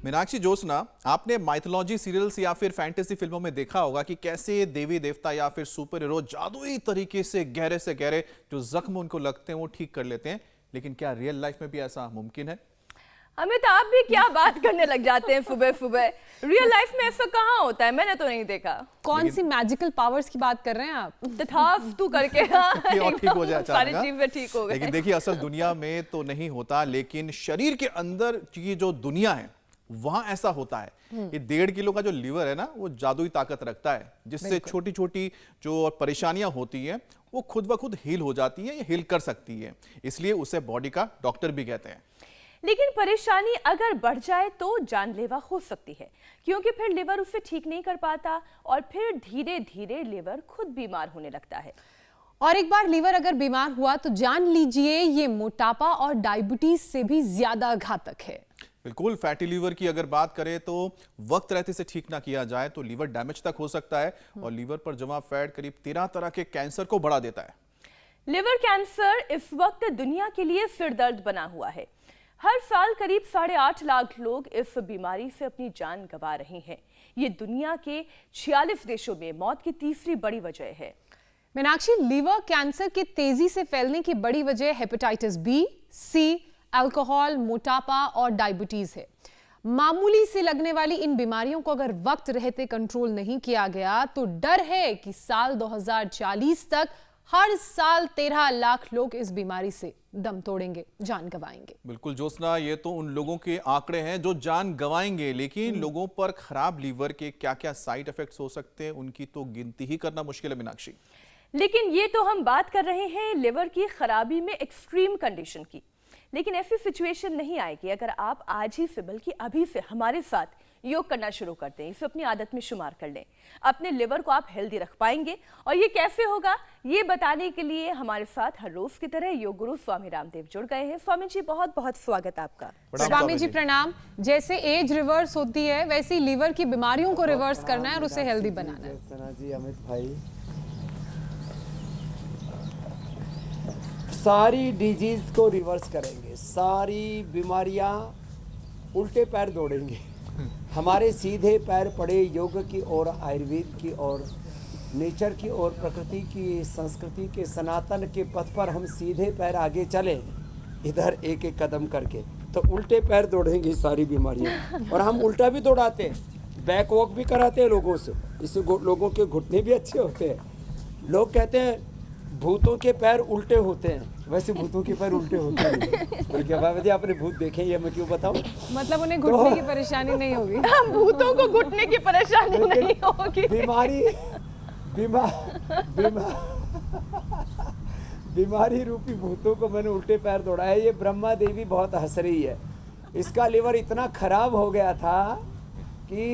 मीनाक्षी जोशना, आपने mythology serials या फिर फैंटेसी फिल्मों में देखा होगा कि कैसे देवी देवता या फिर सुपर हीरो जादुई तरीके से गहरे जो जख्म उनको लगते हैं वो ठीक कर लेते हैं। लेकिन क्या रियल लाइफ में भी ऐसा मुमकिन है? अमित, आप भी क्या बात करने लग जाते हैं सुबह सुबह। रियल लाइफ में ऐसा कहाँ होता है? मैंने तो नहीं देखा। कौन सी मैजिकल पावर्स की बात कर रहे हैं आप? तथास्तु करके और ठीक हो जाए सारी चीजें ठीक हो गई। लेकिन देखिए, असल दुनिया में तो नहीं होता, लेकिन शरीर के अंदर की जो दुनिया है वहां ऐसा होता है। ये 1.5 किलो का जो लीवर है ना, वो जादुई ताकत रखता है, जिससे छोटी छोटी जो परेशानियां होती हैं वो खुद ब खुद हील हो जाती है या हील कर सकती है। इसलिए उसे बॉडी का डॉक्टर भी कहते हैं। लेकिन परेशानी अगर बढ़ जाए तो जानलेवा हो सकती है, क्योंकि फिर लिवर उसे ठीक नहीं कर पाता और फिर धीरे धीरे लिवर खुद बीमार होने लगता है। और एक बार लीवर अगर बीमार हुआ तो जान लीजिए ये मोटापा और डायबिटीज से भी ज्यादा घातक है। बिल्कुल, फैटी लीवर की अगर बात करें तो वक्त रहते से ठीक ना किया जाए तो लीवर डैमेज तक हो सकता है और लीवर पर जमा फैट करीब 13 तरह के कैंसर को बढ़ा देता है। लिवर कैंसर इस वक्त दुनिया के लिए सिरदर्द बना हुआ है। हर साल करीब 8.5 लाख लोग इस बीमारी से अपनी जान गंवा रहे हैं। ये दुनिया के 46 देशों में मौत की तीसरी बड़ी वजह है। मीनाक्षी, लीवर कैंसर के तेजी से फैलने की बड़ी वजह हेपेटाइटिस बी, सी, अल्कोहल, मोटापा और डायबिटीज है। मामूली से लगने वाली इन बीमारियों को अगर वक्त रहते कंट्रोल नहीं किया गया तो डर है कि साल 2040 तक हर साल 13 लाख लोग इस बीमारी से दम तोड़ेंगे, जान गंवाएंगे। बिल्कुल जोशना, ये तो उन लोगों के आंकड़े हैं जो जान गंवाएंगे, लेकिन लोगों पर खराब लीवर के क्या-क्या साइड इफेक्ट्स हो सकते हैं उनकी तो गिनती ही करना मुश्किल है मीनाक्षी। लेकिन ये तो हम बात कर रहे हैं लिवर की खराबी में एक्सट्रीम कंडीशन की। लेकिन ऐसी सिचुएशन नहीं आएगी अगर आप आज ही से बल्कि अभी से हमारे साथ योग करना शुरू कर दें, इसे अपनी आदत में शुमार कर लें। अपने लिवर को आप हेल्दी रख पाएंगे। और ये कैसे होगा, ये बताने के लिए हमारे साथ हर रोज की तरह योग गुरु स्वामी रामदेव जुड़ गए हैं। स्वामी जी, बहुत बहुत स्वागत आपका। स्वामी जी प्रणाम। जैसे एज रिवर्स होती है वैसे ही लीवर की बीमारियों को रिवर्स करना है और उसे हेल्दी बनाना है। सना जी, अमित भाई, सारी डिजीज को रिवर्स करेंगे, सारी बीमारियां उल्टे पैर दौड़ेंगे। हमारे सीधे पैर पड़े योग की और आयुर्वेद की और नेचर की और प्रकृति की संस्कृति के सनातन के पथ पर हम सीधे पैर आगे चले, इधर एक एक कदम करके, तो उल्टे पैर दौड़ेंगी सारी बीमारियां। और हम उल्टा भी दौड़ाते हैं, बैक वॉक भी कराते हैं लोगों से, इससे लोगों के घुटने भी अच्छे होते हैं। लोग कहते हैं भूतों के पैर उल्टे होते हैं, वैसे भूतों के पैर उल्टे होते हैं। तो क्या बाबा जी, आपने भूत देखे, ये मैं क्यों बताऊं? मतलब उन्हें घुटने की परेशानी नहीं होगी। भूतों को घुटने की परेशानी नहीं होगी। बीमारी रूपी भूतों को मैंने उल्टे पैर दौड़ाया। ये ब्रह्मा देवी बहुत हंस रही है। इसका लिवर इतना खराब हो गया था कि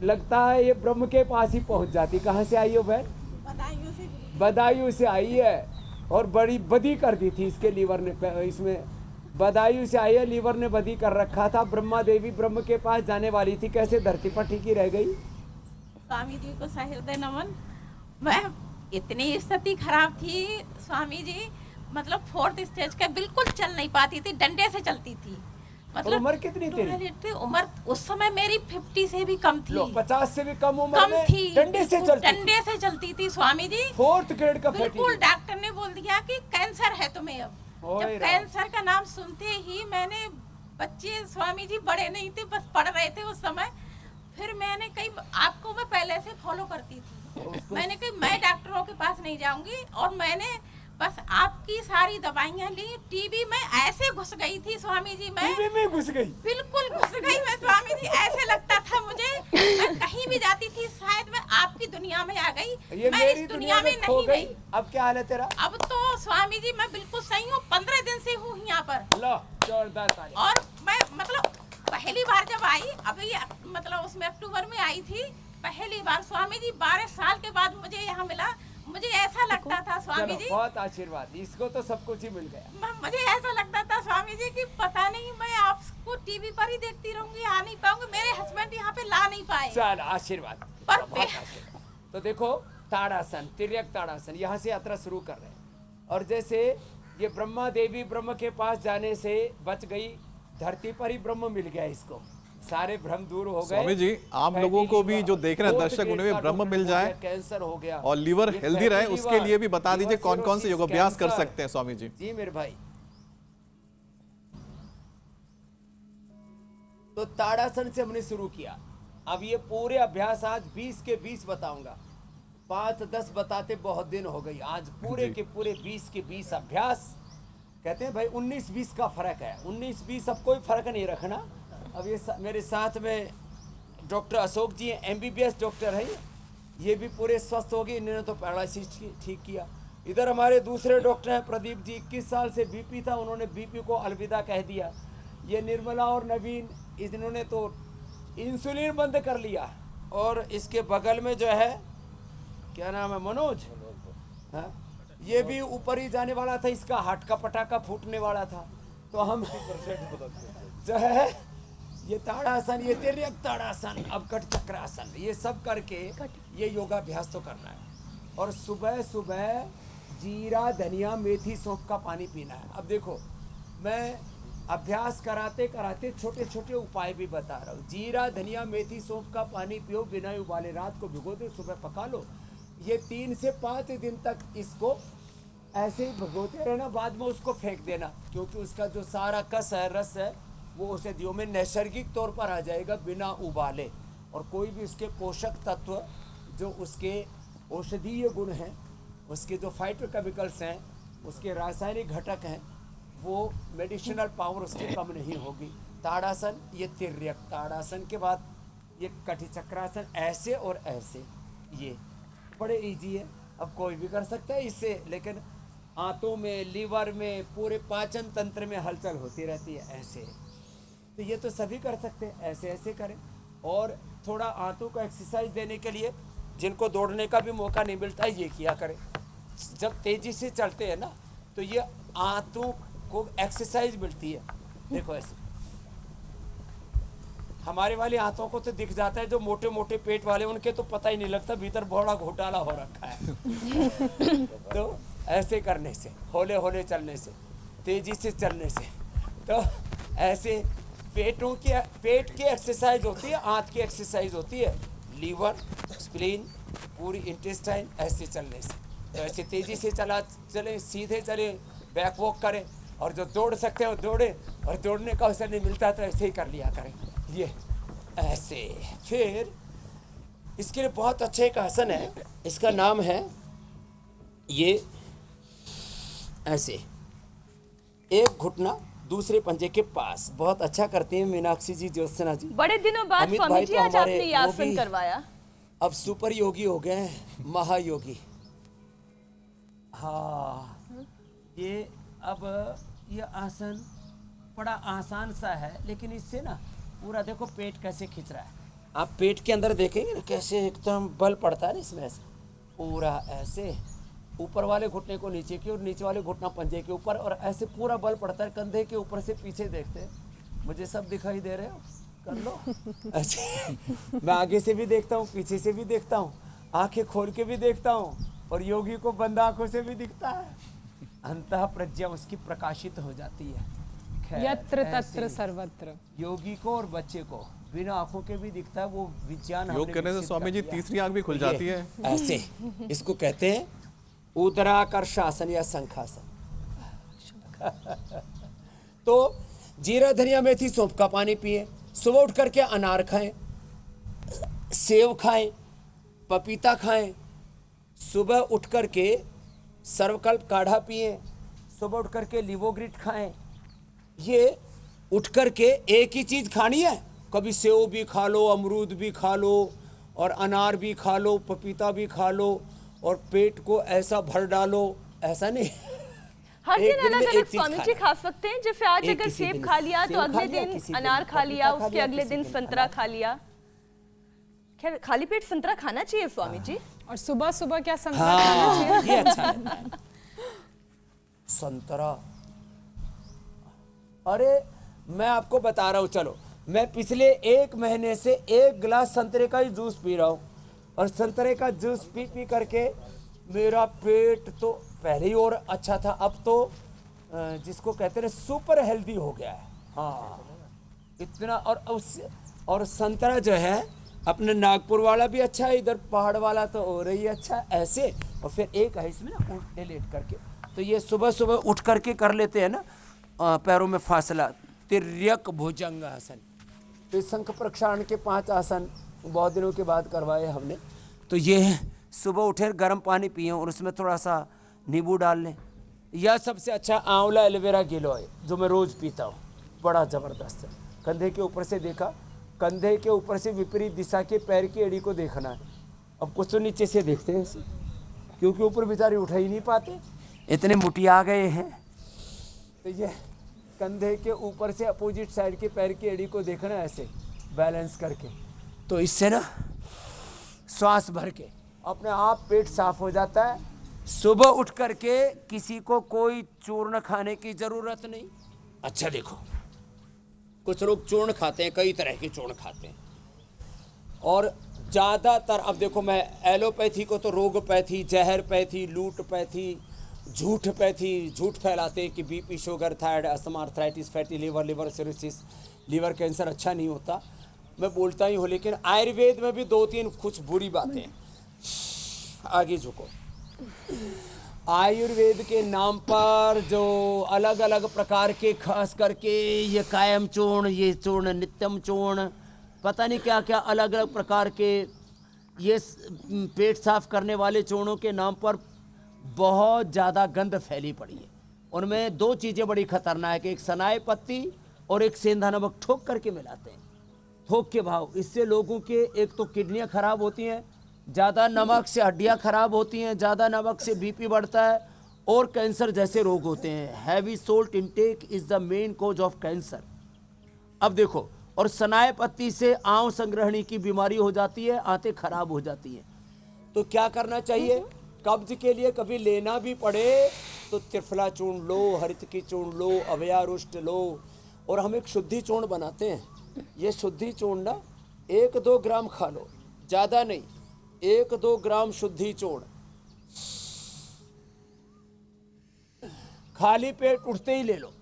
लगता है ये ब्रह्म के पास ही पहुंच जाती। कहाँ से आई हो बहन? बदायूं से आई है और बड़ी बदी कर दी थी इसके लीवर ने। इसमें बदायूं से आई है, लीवर ने बदी कर रखा था। ब्रह्मा देवी ब्रह्म के पास जाने वाली थी, कैसे धरती पर टिकी रह गई। स्वामी जी को सहृदय नमन। मैं इतनी स्थिति खराब थी स्वामी जी, मतलब 4th स्टेज का, बिल्कुल चल नहीं पाती थी, डंडे से चलती थी। मतलब उम्र कितनी तेरी? उम्र उस समय मेरी 50 से भी कम थी। 50 से भी कम उम्र में थी, डंडे से चलती थी स्वामी जी। 4th ग्रेड का बिल्कुल, डॉक्टर ने बोल दिया कि कैंसर है तुम्हें। अब जब कैंसर का नाम सुनते ही मैंने, बच्चे स्वामी जी बड़े नहीं थे, बस पढ़ रहे थे उस समय। फिर मैंने कही, आपको मैं पहले से फॉलो करती थी, मैंने कही मैं डॉक्टरों के पास नहीं जाऊंगी। और मैंने बस आपकी सारी दवाइयां ली। टीबी में ऐसे घुस गई थी स्वामी जी, मैं टीबी में घुस गई, बिल्कुल घुस गई मैं स्वामी जी। ऐसे लगता था मुझे, मैं कहीं भी जाती थी शायद मैं आपकी दुनिया में आ गई, ये मैं मेरी इस दुनिया में नहीं गई। अब क्या हाल है तेरा? अब तो स्वामी जी मैं बिल्कुल सही हूँ, 15 दिन से हूँ यहाँ पर। लो, जोरदार। और मैं मतलब पहली बार जब आई, अभी मतलब उसमें अक्टूबर में आई थी पहली बार स्वामी जी, 12 साल के बाद मुझे यहाँ मिला। मुझे ऐसा लगता था स्वामी जी, बहुत आशीर्वाद, इसको तो सब कुछ ही मिल गया। मुझे ऐसा लगता था स्वामी जी कि पता नहीं मैं आपको टीवी पर ही देखती रहूंगी, आ नहीं पाऊंगी, मेरे हस्बैंड यहाँ पे ला नहीं पाए। चल, आशीर्वाद, बहुत आशीर्वाद। तो देखो, ताड़ासन, तिर्यक ताड़ासन, यहाँ से यात्रा शुरू कर रहे हैं। और जैसे ये ब्रह्मा देवी ब्रह्म के पास जाने से बच गई, धरती पर ही ब्रह्म मिल गया इसको। सारे भ्रम दूर हो गए। स्वामी जी, आप लोगों को भी जो देख रहे हैं फोर्थ दर्शक, ग्रेड उन्हें भी का ब्रह्म डॉक्टर मिल हो जाए गया, कैंसर हो गया और लीवर ये हेल्दी रहे, फैटी उसके लीवर, लिए भी बता दीजिए लीवर कौन कौन से सिरोसिस, योगाभ्यास कर कैंसर। सकते हैं स्वामी जी। जी मेरे भाई, तो ताड़ासन से हमने शुरू किया। अब ये पूरे अभ्यास आज 20 के 20 बताऊंगा। 5-10 बताते बहुत दिन हो गई, आज पूरे के पूरे 20 के 20 अभ्यास। कहते हैं भाई 19-20 का फर्क है, 19-20 अब कोई फर्क नहीं रखना। अब ये मेरे साथ में डॉक्टर अशोक जी हैं, MBBS डॉक्टर है, ये भी पूरे स्वस्थ हो गए, इन्होंने तो पैरालिसिस ठीक किया। इधर हमारे दूसरे डॉक्टर हैं प्रदीप जी, 21 साल से BP था, उन्होंने BP को अलविदा कह दिया। ये निर्मला और नवीन, इन्होंने तो इंसुलिन बंद कर लिया। और इसके बगल में जो है, क्या नाम है, मनोज, हाँ, ये भी ऊपर ही जाने वाला था, इसका हार्ट का पटाखा फूटने वाला था। तो हम जो है ये ताड़ासन, ये तिर्यक ताड़ासन, अब कट चक्रासन, ये सब करके ये योगाभ्यास तो करना है। और सुबह सुबह जीरा, धनिया, मेथी, सौंफ का पानी पीना है। अब देखो, मैं अभ्यास कराते कराते छोटे छोटे उपाय भी बता रहा हूँ। जीरा, धनिया, मेथी, सौंफ का पानी पियो, बिना उबाले, रात को भिगो दो, सुबह पका लो। ये 3 से 5 दिन तक इसको ऐसे ही भिगोते रहना, बाद में उसको फेंक देना, क्योंकि उसका जो सारा कस है, रस है, वो औषधियों में नैसर्गिक तौर पर आ जाएगा बिना उबाले। और कोई भी उसके पोषक तत्व जो उसके औषधीय गुण हैं, उसके जो फाइटोकेमिकल्स हैं, उसके रासायनिक घटक हैं, वो मेडिसिनल पावर उसकी कम नहीं होगी। ताड़ासन, ये तिर्यक ताड़ासन के बाद ये कटी चक्रासन, ऐसे और ऐसे, ये बड़े इजी है, अब कोई भी कर सकता है इससे। लेकिन आंतों में, लीवर में, पूरे पाचन तंत्र में हलचल होती रहती है ऐसे। तो ये तो सभी कर सकते हैं, ऐसे ऐसे करें। और थोड़ा आंतों को एक्सरसाइज देने के लिए, जिनको दौड़ने का भी मौका नहीं मिलता है, ये किया करें। जब तेजी से चलते हैं ना, तो ये आंतों को एक्सरसाइज मिलती है। देखो ऐसे हमारे वाले हाथों को तो दिख जाता है, जो मोटे मोटे पेट वाले उनके तो पता ही नहीं लगता भीतर बड़ा घोटाला हो रखा है। तो ऐसे करने से, होले होले चलने से, तेजी से चलने से, तो ऐसे पेट की एक्सरसाइज होती है, आंत की एक्सरसाइज होती है, लीवर, स्प्लीन, पूरी इंटेस्टाइन, ऐसे चलने से। तो ऐसे तेजी से चले, सीधे चले, बैक वॉक करें। और जो दौड़ सकते हैं वो दौड़े, और दौड़ने का अवसर नहीं मिलता तो ऐसे ही कर लिया करें, ये ऐसे। फिर इसके लिए बहुत अच्छा एक आसन है, इसका नाम है ये ऐसे, एक घुटना दूसरे पंजे के पास। बहुत अच्छा करती हैं मीनाक्षी जी, ज्योत्सना जी। बड़े दिनों बाद अमित स्वामी भाई जी तो आज हमारे आपने ये वो आसन भी करवाया। अब सुपर योगी हो गए हैं, महायोगी। हाँ, ये अब ये आसन बड़ा आसान सा है, लेकिन इससे ना पूरा देखो पेट कैसे खिंच रहा है। आप पेट के अंदर देखेंगे ना कैसे एकदम बल पड़ता है ना इसमें, से पूरा ऐसे ऊपर वाले घुटने को नीचे की और नीचे वाले घुटना पंजे के ऊपर, और ऐसे पूरा बल पड़ता है कंधे के ऊपर से पीछे। देखते हैं, मुझे सब दिखाई दे रहे हो, कर लो ऐसे। मैं आगे से भी देखता हूँ, पीछे से भी देखता हूँ, आंखें खोल के भी देखता हूँ, और योगी को बंद आंखों से भी दिखता है। अंतः प्रज्ञा उसकी प्रकाशित हो जाती है। खैर, यत्र ऐसे तत्र सर्वत्र। योगी को और बच्चे को बिना आंखों के भी दिखता है, वो विज्ञान योग हमने करने से विकसित स्वामी कर जी लिया। तीसरी आंख भी खुल जाती ये, है। ऐसे इसको कहते हैं उदराकर्षासन या शंखासन। तो जीरा, धनिया, मेथी, सौंफ का पानी पिए, सुबह उठ करके अनार खाएं, सेब खाएं, पपीता खाएं, सुबह उठ करके सर्वकल्प काढ़ा पिए, सुबह उठ करके लिवोग्रिट खाएं। ये उठ करके एक ही चीज खानी है, कभी सेब भी खा लो, अमरूद भी खा लो, और अनार भी खा लो, पपीता भी खा लो, और पेट को ऐसा भर डालो, ऐसा नहीं। हर एक दिन दिन में अलग एक अलग चीज स्वामी जी खाना। खा सकते हैं। जैसे आज एक अगर किसी सेब दिन खा लिया तो सेब खा अगले लिया, दिन किसी दिन अनार खा लिया, पपीता खा उसके लिया, अगले किसी दिन दिन संतरा अनार। खा लिया। खैर खाली पेट संतरा खाना चाहिए स्वामी जी। और सुबह सुबह क्या संतरा खाना चाहिए? हाँ, ये अच्छा लगता है। संतरा, अरे मैं आपको बता रहा हूँ, चलो मैं पिछले 1 महीने से 1 गिलास संतरे का ही जूस पी रहा हूँ, और संतरे का जूस पी पी करके मेरा पेट तो पहले ही और अच्छा था, अब तो जिसको कहते हैं सुपर हेल्दी हो गया है। हाँ, इतना। और उससे और संतरा जो है अपने नागपुर वाला भी अच्छा है, इधर पहाड़ वाला तो और ही अच्छा है, ऐसे। और फिर एक है इसमें ना उल्टे लेट करके, तो ये सुबह सुबह उठ करके कर लेते हैं ना, पैरों में फासला, तिर्यक भुजंगासन। तो शंख प्रक्षालन के 5 आसन बहुत दिनों के बाद करवाए हमने। तो ये सुबह उठे गर्म पानी पिए और उसमें थोड़ा सा नींबू डाल लें। यह सबसे अच्छा आंवला एलोवेरा गिलोय जो मैं रोज़ पीता हूँ, बड़ा ज़बरदस्त है। कंधे के ऊपर से देखा, कंधे के ऊपर से विपरीत दिशा के पैर की एड़ी को देखना है। अब कुछ तो नीचे से देखते हैं ऐसे, क्योंकि ऊपर बेचारे उठा ही नहीं पाते, इतने मुटिया गए हैं। तो ये कंधे के ऊपर से अपोजिट साइड के पैर की एड़ी को देखना है ऐसे बैलेंस करके। तो इससे ना श्वास भर के अपने आप पेट साफ हो जाता है। सुबह उठ करके किसी को कोई चूर्ण खाने की ज़रूरत नहीं। अच्छा देखो, कुछ लोग चूर्ण खाते हैं, कई तरह के चूर्ण खाते हैं, और ज़्यादातर अब देखो, मैं एलोपैथी को तो रोगपैथी, जहरपैथी, लूटपैथी, झूठपैथी, झूठ फैलाते हैं कि BP, sugar, thyroid, asthma, arthritis, fatty liver, liver cirrhosis, liver cancer अच्छा नहीं होता। मैं बोलता ही हूँ, लेकिन आयुर्वेद में भी 2-3 कुछ बुरी बातें हैं। आगे झुको। आयुर्वेद के नाम पर जो अलग अलग प्रकार के, खास करके ये कायम चूर्ण, ये चूर्ण, नित्यम चूर्ण, पता नहीं क्या क्या अलग अलग प्रकार के ये पेट साफ करने वाले चूर्णों के नाम पर बहुत ज़्यादा गंध फैली पड़ी है। उनमें 2 चीज़ें बड़ी खतरनाक है, एक सनाई पत्ती और एक सेंधा नमक ठोक करके मिलाते हैं, थोक के भाव। इससे लोगों के एक तो किडनियाँ खराब होती हैं, ज़्यादा नमक से हड्डियाँ खराब होती हैं, ज़्यादा नमक से बीपी बढ़ता है और कैंसर जैसे रोग होते हैं। Heavy salt intake is the main cause of cancer. अब देखो, और सनाए पत्ती से आंव संग्रहणी की बीमारी हो जाती है, आंतें खराब हो जाती हैं। तो क्या करना चाहिए? कब्ज के लिए कभी लेना भी पड़े तो त्रिफला चूर्ण लो, हरितकी चूर्ण लो, अभयारुष्ट लो, और हम एक शुद्धि चूर्ण बनाते हैं। ये शुद्धि चूर्ण ना 1-2 ग्राम खा लो, ज़्यादा नहीं, 1-2 ग्राम शुद्धि चूर्ण खाली पेट उठते ही ले लो,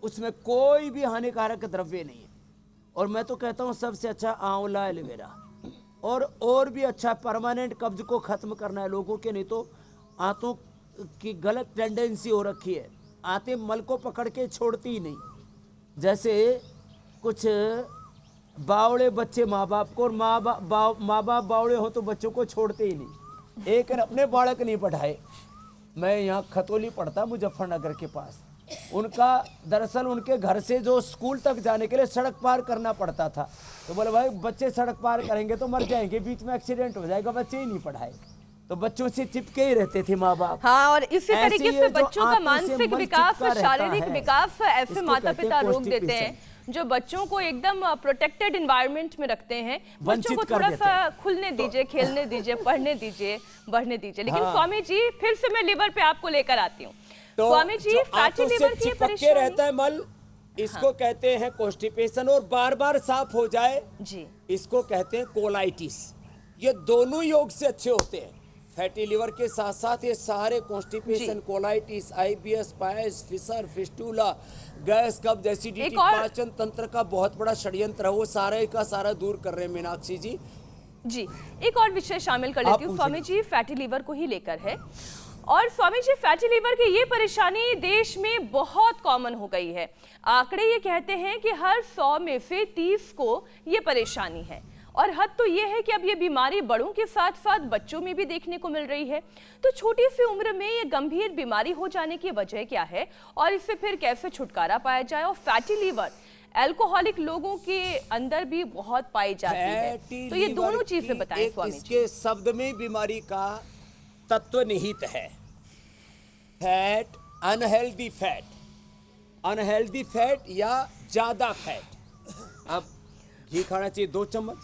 उसमें कोई भी हानिकारक द्रव्य नहीं है। और मैं तो कहता हूँ सबसे अच्छा आंवला एलोवेरा, और भी अच्छा परमानेंट कब्ज को खत्म करना है लोगों के, नहीं तो आंतों की गलत टेंडेंसी हो रखी है, आंतें मल को पकड़ के छोड़ती ही नहीं। जैसे कुछ बावड़े बच्चे माँ बाप को, और माँ बाप बावड़े हो तो बच्चों को छोड़ते ही नहीं। एक अपने बालक नहीं पढ़ाए। मैं यहाँ खतौली पढ़ता, मुजफ्फरनगर के पास, उनका दरअसल उनके घर से जो स्कूल तक जाने के लिए सड़क पार करना पड़ता था। तो बोले भाई बच्चे सड़क पार करेंगे तो मर जाएंगे, बीच में एक्सीडेंट हो जाएगा, बच्चे ही नहीं पढ़ाए। तो बच्चों से चिपके ही रहते थे माँ बाप। हाँ, और इसी तरीके से बच्चों का मानसिक विकास और शारीरिक विकास ऐसे माता पिता रोक देते हैं जो बच्चों को एकदम प्रोटेक्टेड एनवायरनमेंट में रखते हैं। बच्चों को थोड़ा सा खुलने दीजिए, खेलने दीजिए, पढ़ने दीजिए, बढ़ने दीजिए। लेकिन स्वामी जी, फिर से मैं लिवर पे आपको लेकर आती हूँ। तो स्वामी जी, फैटी लिवर की परेशानी रहता है मल, इसको कहते हैं कॉन्स्टिपेशन, और बार बार साफ हो जाए जी, इसको कहते हैं कोलाइटिस। ये दोनों योग से अच्छे होते हैं। फैटी लिवर के साथ साथ ये सारे constipation, colitis, IBS, piles, fissure, fistula, gas, कब्ज, एसिडिटी, पाचन तंत्र का बहुत बड़ा षड्यंत्र है, वो सारे का सारा दूर कर रहे हैं मीनाक्षी जी। जी, एक और विषय शामिल कर लेती हूँ स्वामी जी, फैटी लिवर को ही लेकर है। और स्वामी जी, फैटी लिवर की ये परेशानी देश में बहुत कॉमन हो गई है। आंकड़े ये कहते हैं कि हर 100 में से 30 को ये परेशानी है, और हद तो ये है कि अब ये बीमारी बड़ों के साथ साथ बच्चों में भी देखने को मिल रही है। तो छोटी सी उम्र में ये गंभीर बीमारी हो जाने की वजह क्या है, और इससे फिर कैसे छुटकारा पाया जाए? और फैटी लिवर अल्कोहलिक लोगों के अंदर भी बहुत पाई जाती है, तो ये दोनों चीजें बताएं स्वामी जी। इसके शब्द में बीमारी का तत्व निहित है। Fat, unhealthy fat, unhealthy fat या ज्यादा फैट। अब घी खाना चाहिए 2 चम्मच,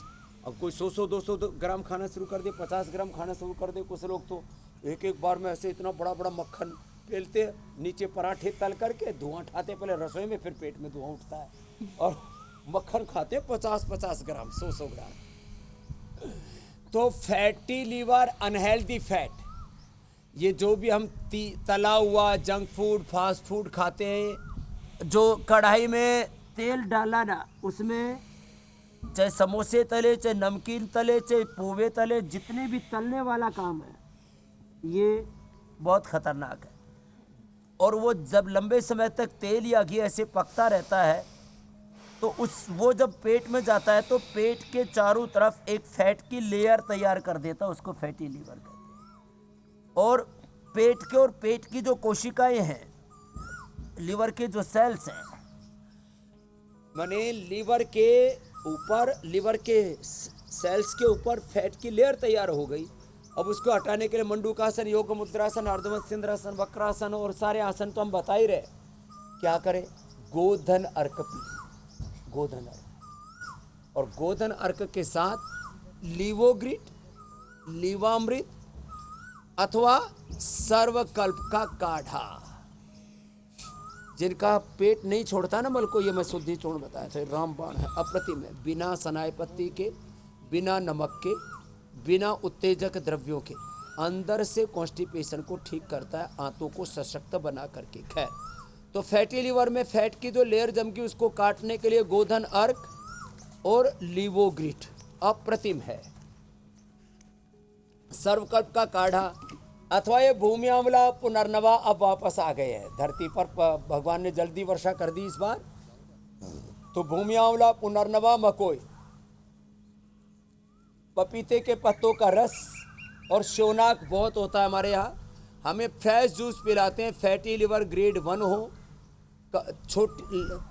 अब कोई 100-200 ग्राम खाना शुरू कर दे, 50 ग्राम खाना शुरू कर दे। कुछ लोग तो एक बार में ऐसे इतना बड़ा बड़ा मक्खन पेलते, नीचे पराठे तल करके धुआं उठाते पहले रसोई में, फिर पेट में धुआं उठता है, और मक्खन खाते 50-50 ग्राम, 100 ग्राम। तो फैटी लिवर, अनहेल्दी फैट, ये जो भी हम तला हुआ जंक फूड, फास्ट फूड खाते हैं, जो कढ़ाई में तेल डाला ना, उसमें चाहे समोसे तले, चाहे नमकीन तले, चाहे पोहे तले, जितने भी तलने वाला काम है ये बहुत खतरनाक है। और वो जब लंबे समय तक तेल या घी ऐसे पकता रहता है तो वो जब पेट में जाता है तो पेट के चारों तरफ एक फैट की लेयर तैयार कर देता है, उसको फैटी लीवर कहते हैं। और पेट की जो कोशिकाएं हैं, लीवर के जो सेल्स हैं, माने लीवर के सेल्स के ऊपर फैट की लेयर तैयार हो गई। अब उसको हटाने के लिए मंडूकासन, योग मुद्रासन, अर्धमत्स्येंद्रासन, वक्रासन और सारे आसन तो हम बता ही रहे। क्या करें? गोधन अर्क पी, गोधन अर्क, और गोधन अर्क के साथ लीवोग्रिट, लीवामृत अथवा सर्वकल्प का काढ़ा। जिनका पेट नहीं छोड़ता ना मल को, ये मैं शुद्धि चूर्ण बताया था, रामबाण है, अप्रतिम है, बिना सनाई पत्ती के, बिना नमक के, बिना उत्तेजक द्रव्यों के, अंदर से कॉन्स्टिपेशन को ठीक करता है, आंतों को सशक्त बना करके। खैर, तो फैटी लीवर में फैट की जो लेयर जम गई उसको काटने के लिए गोधन अर्क और लीवोग्रिट अप्रतिम है। सर्वकल्प का काढ़ा अथवा ये भूमि आंवला पुनर्नवा अब वापस आ गए हैं धरती पर, भगवान ने जल्दी वर्षा कर दी इस बार। तो भूमि आंवला, पुनर्नवा, मकोई, पपीते के पत्तों का रस और शोनाक बहुत होता है हमारे यहाँ। हमें फ्रेश जूस पिलाते हैं। फैटी लिवर ग्रेड 1 हो, छोटी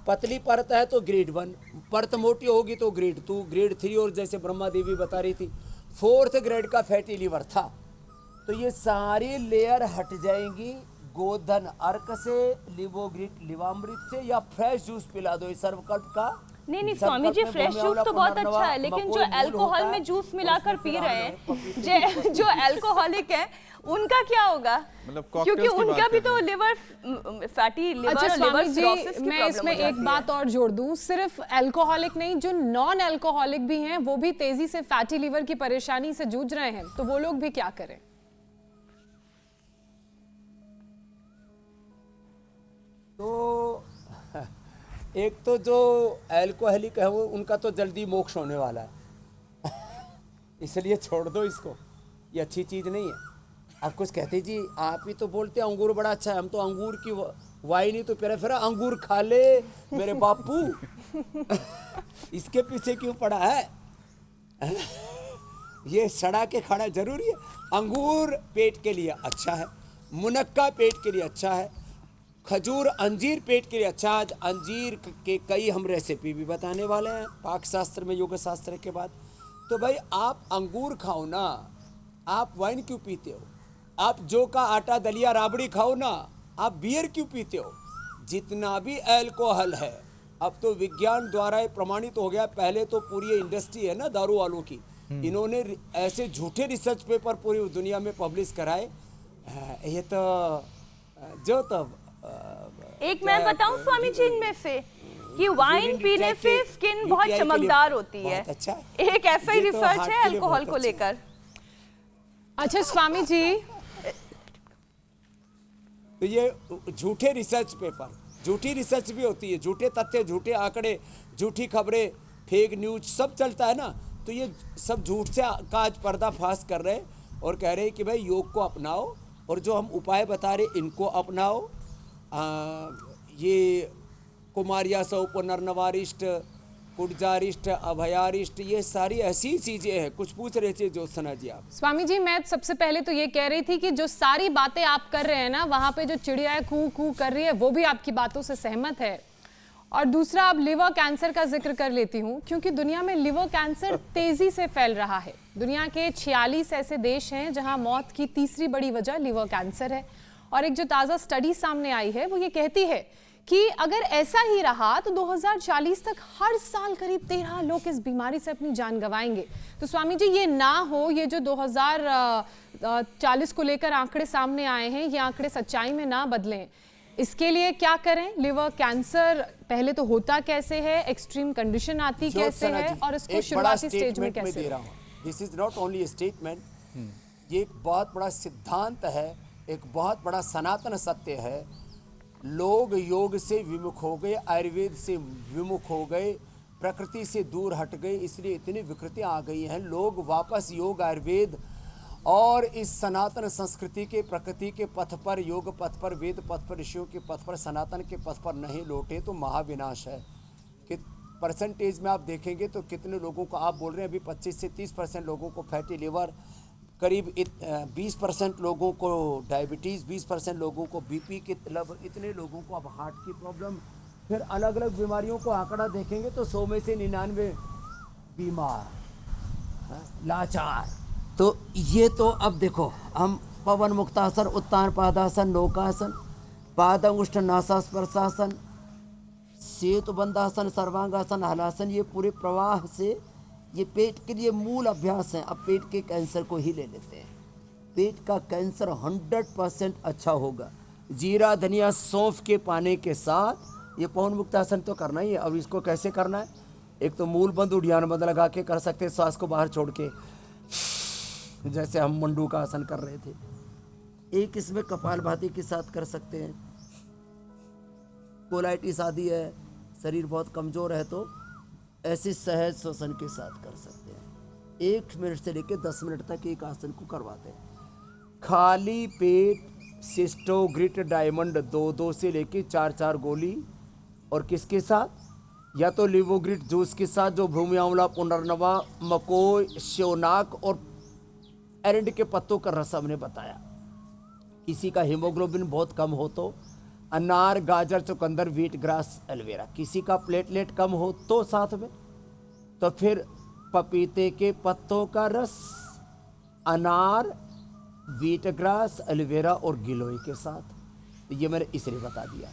पतली परत है तो ग्रेड 1, परत मोटी होगी तो ग्रेड 2, ग्रेड 3, और जैसे ब्रह्मा देवी बता रही थी 4th ग्रेड का फैटी लिवर था। तो ये सारी लेयर हट जाएंगी गोधन अर्क से, लिवोग्रिट, लिवामृत से, या फ्रेश जूस पिला दो इस सर्वकल्प का। नहीं स्वामी जी, फ्रेश जूस तो बहुत अच्छा है, लेकिन जो अल्कोहल में जूस मिलाकर पी रहे हैं, जो अल्कोहलिक है, उनका क्या होगा? क्योंकि उनका भी तो लिवर फैटी लिवर। अच्छा स्वामी जी, मैं इसमें एक बात और जोड़ दूं, सिर्फ अल्कोहलिक नहीं, जो नॉन अल्कोहलिक भी हैं वो भी तेजी से फैटी लिवर की परेशानी से जूझ रहे हैं, तो वो लोग भी क्या करें? तो एक तो जो अल्कोहलिक है वो, उनका तो जल्दी मोक्ष होने वाला है इसलिए छोड़ दो इसको, ये अच्छी चीज़ नहीं है। आप कुछ कहते जी, आप ही तो बोलते अंगूर बड़ा अच्छा है, हम तो अंगूर की वाइन ही तो प्यारा, फिर अंगूर खा ले मेरे बापू इसके पीछे क्यों पड़ा है ये सड़ा के खाना जरूरी है? अंगूर पेट के लिए अच्छा है, मुनक्का पेट के लिए अच्छा है, खजूर अंजीर पेट के लिए अच्छा है। आज अंजीर के कई हम रेसिपी भी बताने वाले हैं पाक शास्त्र में, योग शास्त्र के बाद। तो भाई आप अंगूर खाओ ना, आप वाइन क्यों पीते हो? आप जौ का आटा, दलिया, राबड़ी खाओ ना, आप बियर क्यों पीते हो? जितना भी अल्कोहल है, अब तो विज्ञान द्वारा प्रमाणित हो गया। पहले तो पूरी इंडस्ट्री है ना दारू वालों की, इन्होंने ऐसे झूठे रिसर्च पेपर पूरी दुनिया में पब्लिश कराए। ये तो जो तो एक मैं बताऊं स्वामी जी, इनमें से कि वाइन पीने से स्किन बहुत चमकदार होती है। अच्छा, एक ऐसा ही रिसर्च है अल्कोहल को लेकर। अच्छा स्वामी जी, तो ये झूठे रिसर्च पेपर, झूठी रिसर्च भी होती है, झूठे तथ्य, झूठे आंकड़े, झूठी खबरें, फेक न्यूज सब चलता है ना। तो ये सब झूठ से का आज पर्दाफाश कर रहे हैं और कह रहे हैं कि भाई योग को अपनाओ, और जो हम उपाय बता रहे इनको अपनाओ। ये कुमारियासव, पुनर्नवारिष्ट, कुटजारिष्ट, अभयारिष्ट, ये सारी ऐसी चीजें हैं। कुछ पूछ रहे थे ज्योत्सना जी आप? स्वामी जी, मैं सबसे पहले तो ये कह रही थी कि जो सारी बातें आप कर रहे हैं ना, वहां पे जो चिड़िया कू कू कर रही है वो भी आपकी बातों से सहमत है। और दूसरा, अब लिवर कैंसर का जिक्र कर लेती हूँ, क्योंकि दुनिया में लिवर कैंसर तेजी से फैल रहा है। दुनिया के 46 ऐसे देश हैं जहां मौत की तीसरी बड़ी वजह लिवर कैंसर है। और एक जो ताज़ा स्टडी सामने आई है वो ये कहती है कि अगर ऐसा ही रहा तो 2040 तक हर साल करीब 13 लोग इस बीमारी से अपनी जान गंवाएंगे। तो स्वामी जी, ये ना हो, ये जो 2040 को लेकर आंकड़े सामने आए हैं, ये आंकड़े सच्चाई में ना बदलें, इसके लिए क्या करें? लिवर कैंसर पहले तो होता कैसे है, एक्सट्रीम कंडीशन आती कैसे है, और इसको शुरुआती स्टेज में कैसे? This is not only statement, ये एक बहुत बड़ा सिद्धांत है, एक बहुत बड़ा सनातन सत्य है। लोग योग से विमुख हो गए, आयुर्वेद से विमुख हो गए, प्रकृति से दूर हट गए, इसलिए इतनी विकृतियां आ गई हैं। लोग वापस योग, आयुर्वेद और इस सनातन संस्कृति के, प्रकृति के पथ पर, योग पथ पर, वेद पथ पर, ऋषियों के पथ पर, सनातन के पथ पर नहीं लौटे तो महाविनाश है। कि परसेंटेज में आप देखेंगे तो कितने लोगों को, आप बोल रहे हैं अभी 25 से 30% लोगों को फैटी लिवर, करीब 20% लोगों को डायबिटीज़, 20% लोगों को बीपी के, इतने लोगों को अब हार्ट की प्रॉब्लम, फिर अलग अलग बीमारियों को आंकड़ा देखेंगे तो 100 में से 99 बीमार, लाचार। तो ये तो अब देखो, हम पवन मुक्तासन, उत्तान पादासन, नौकासन, पादंगुष्ठ नासास्पर्शासन, सेतु बंधासन, सर्वांगासन, हलासन, ये पूरे प्रवाह से ये पेट के लिए मूल अभ्यास हैं। अब पेट के कैंसर को ही ले लेते हैं। पेट का कैंसर 100% अच्छा होगा जीरा, धनिया, सौंफ के पानी के साथ। ये पवन मुक्तासन तो करना ही है। अब इसको कैसे करना है? एक तो मूल बंद, उड़ियान बंद लगा के कर सकते हैं, श्वास को बाहर छोड़ के, जैसे हम मंडू का आसन कर रहे थे। एक इसमें कपालभाति के साथ कर सकते हैं। कोलाइटिस आदि है, शरीर बहुत कमज़ोर है तो ऐसे सहज श्वसन के साथ कर सकते हैं। 1 मिनट से लेकर 10 मिनट तक एक आसन को करवाते हैं। खाली पेट सिस्टोग्रिट डायमंड 2-2 से लेकर 4-4 गोली, और किसके साथ? या तो लिवोग्रिट जूस के साथ, जो भूमि आंवला, पुनर्नवा, मकोई, श्योनाक और एरंड के पत्तों का रस हमने बताया। किसी का हीमोग्लोबिन बहुत कम हो तो अनार, गाजर, चुकंदर, व्हीट ग्रास, एलोवेरा। किसी का प्लेटलेट कम हो तो साथ में, तो फिर पपीते के पत्तों का रस, अनार, व्हीट ग्रास, एलोवेरा और गिलोय के साथ। तो ये मैंने इसलिए बता दिया।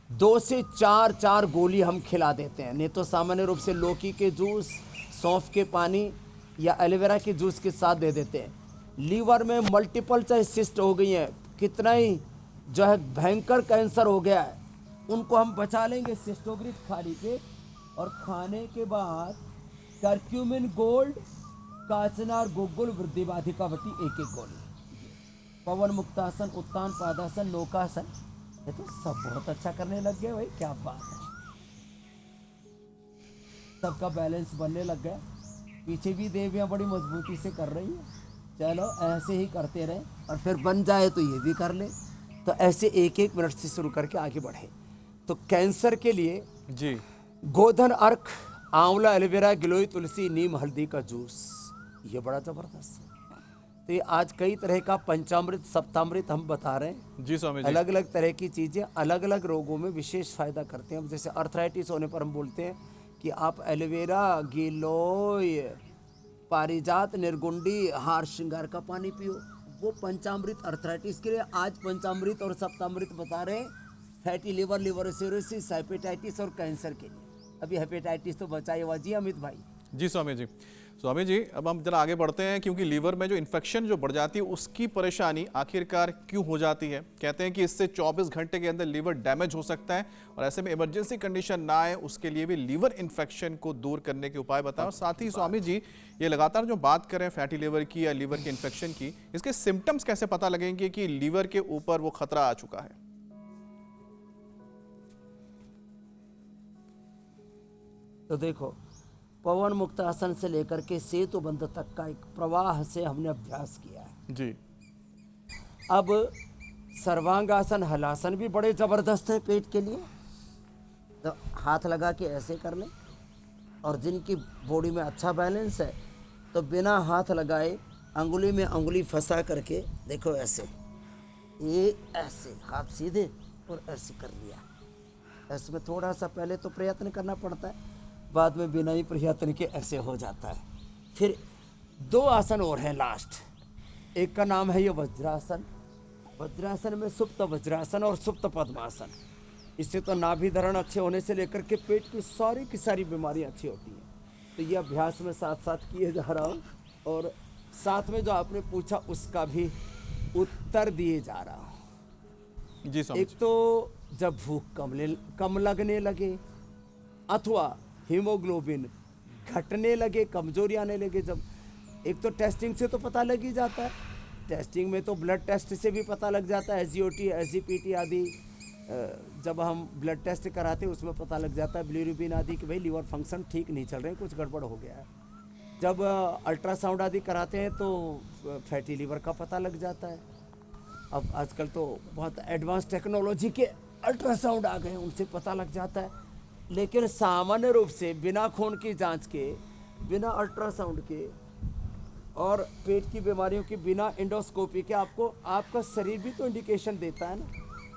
2 से 4 गोली हम खिला देते हैं। नहीं तो सामान्य रूप से लौकी के जूस, सौंफ के पानी या एलोवेरा के जूस के साथ दे देते हैं। लीवर में मल्टीपल चाहे सिस्ट हो गई हैं, कितना ही जो है भयंकर कैंसर हो गया है, उनको हम बचा लेंगे सिस्टोग्रिट खाली के। और खाने के बाद कर्क्यूमिन गोल्ड, काचनार, गुग्गुल, वृद्धि बाधिकावती 1-1 गोली। पवन मुक्तासन, उत्तान पादासन, नौकासन, ये तो सब बहुत अच्छा करने लग गए भाई, क्या बात है। सबका बैलेंस बनने लग गया। पीछे भी देवियाँ बड़ी मजबूती से कर रही हैं। चलो ऐसे ही करते रहे, और फिर बन जाए तो ये भी कर ले। तो ऐसे 1-1 मिनट से शुरू करके आगे बढ़े। तो कैंसर के लिए जी, गोधन अर्क, आंवला, एलोवेरा, गिलोय, तुलसी, नीम, हल्दी का जूस, ये बड़ा जबरदस्त है। तो ये आज कई तरह का पंचामृत, सप्तामृत हम बता रहे हैं। जी स्वामी जी। अलग अलग तरह की चीज़ें अलग अलग रोगों में विशेष फायदा करते हैं। अब जैसे अर्थराइटिस होने पर हम बोलते हैं कि आप एलोवेरा, गिलोय, पारिजात, निर्गुंडी, हार श्रृंगार का पानी पियो। वो पंचामृत अर्थराइटिस के लिए। आज पंचामृत और सप्तामृत बता रहे हैं fatty liver, liver cirrhosis, hepatitis और कैंसर के लिए। अभी हेपेटाइटिस तो बचा हुआ जी अमित भाई। जी स्वामी जी। स्वामी जी, अब हम जरा आगे बढ़ते हैं, क्योंकि लीवर में जो इन्फेक्शन जो बढ़ जाती है उसकी परेशानी आखिरकार क्यों हो जाती है। कहते हैं कि इससे 24 घंटे के अंदर लीवर डैमेज हो सकता है, और ऐसे में इमरजेंसी कंडीशन ना आए उसके लिए भी लीवर इन्फेक्शन को दूर करने के उपाय बताएं। और साथ ही स्वामी जी, ये लगातार जो बात करें फैटी लिवर की या लीवर के इन्फेक्शन की, इसके सिम्टम्स कैसे पता लगेंगे कि लीवर के ऊपर वो खतरा आ चुका है? तो देखो, पवन मुक्तासन से लेकर के सेतु बंध तक का एक प्रवाह से हमने अभ्यास किया है जी। अब सर्वांगासन, हलासन भी बड़े जबरदस्त है पेट के लिए। तो हाथ लगा के ऐसे कर लें, और जिनकी बॉडी में अच्छा बैलेंस है तो बिना हाथ लगाए अंगुली में अंगुली फंसा करके देखो ऐसे, ये ऐसे हाथ सीधे और ऐसे कर लिया। इसमें थोड़ा सा पहले तो प्रयत्न करना पड़ता है, बाद में बिना ही प्रयत्न के ऐसे हो जाता है। फिर 2 आसन और हैं लास्ट। एक का नाम है ये वज्रासन। वज्रासन में सुप्त वज्रासन और सुप्त पद्मासन। इससे तो नाभि धरण अच्छे होने से लेकर के पेट की सारी बीमारियां अच्छी होती हैं। तो ये अभ्यास में साथ साथ किए जा रहा हूँ, और साथ में जो आपने पूछा उसका भी उत्तर दिए जा रहा हूँ। जी स्वामी। एक तो जब भूख कम लगने लगे, अथवा हीमोग्लोबिन घटने लगे, कमजोरी आने लगे, जब एक तो टेस्टिंग से तो पता लग ही जाता है। टेस्टिंग में तो ब्लड टेस्ट से भी पता लग जाता है, SGOT, SGPT आदि जब हम ब्लड टेस्ट कराते हैं उसमें पता लग जाता है बिलीरुबिन आदि कि भाई लीवर फंक्शन ठीक नहीं चल रहे हैं, कुछ गड़बड़ हो गया है। जब अल्ट्रासाउंड आदि कराते हैं तो फैटी लीवर का पता लग जाता है। अब आजकल तो बहुत एडवांस टेक्नोलॉजी के अल्ट्रासाउंड आ गए हैं, उनसे पता लग जाता है। लेकिन सामान्य रूप से बिना खून की जांच के, बिना अल्ट्रासाउंड के और पेट की बीमारियों की बिना एंडोस्कोपी के आपको आपका शरीर भी तो इंडिकेशन देता है ना।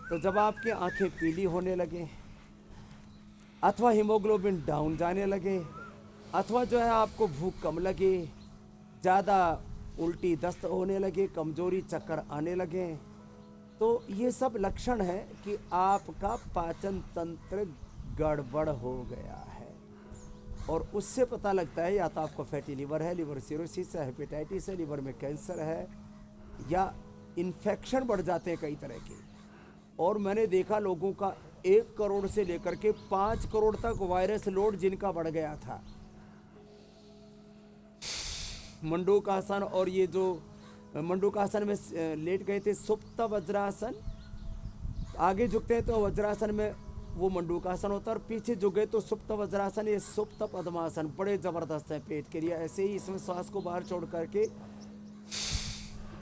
तो जब आपकी आंखें पीली होने लगे अथवा हीमोग्लोबिन डाउन जाने लगे अथवा जो है आपको भूख कम लगे, ज़्यादा उल्टी दस्त होने लगे, कमजोरी चक्कर आने लगे, तो ये सब लक्षण है कि आपका पाचन तंत्र गड़बड़ हो गया है। और उससे पता लगता है या तो आपको फैटी लीवर है, लिवर सिरोसिस है, हेपेटाइटिस है, लिवर में कैंसर है, या इन्फेक्शन बढ़ जाते हैं कई तरह के। और मैंने देखा लोगों का 1 करोड़ से लेकर के 5 करोड़ तक वायरस लोड जिनका बढ़ गया था। मंडूकासन, और ये जो मंडूकासन में लेट गए थे, सुप्त वज्रासन, आगे झुकते हैं तो वज्रासन में वो मंडूकासन होता है, और पीछे झुक गए तो सुप्त वज्रासन, ये सुप्त पद्मासन, बड़े जबरदस्त है पेट के लिए। ऐसे ही इसमें श्वास को बाहर छोड़ करके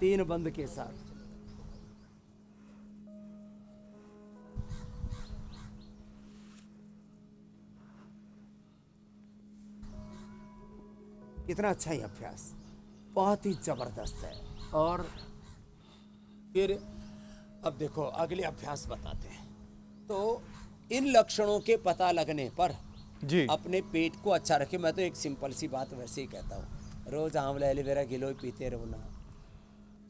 3 बंद के साथ। इतना अच्छा ही अभ्यास, बहुत ही जबरदस्त है। और फिर अब देखो अगले अभ्यास बताते हैं। तो इन लक्षणों के पता लगने पर जी अपने पेट को अच्छा रखें। मैं तो एक सिंपल सी बात वैसे ही कहता हूँ, रोज आंवला एलोवेरा गिलोय पीते रहो ना।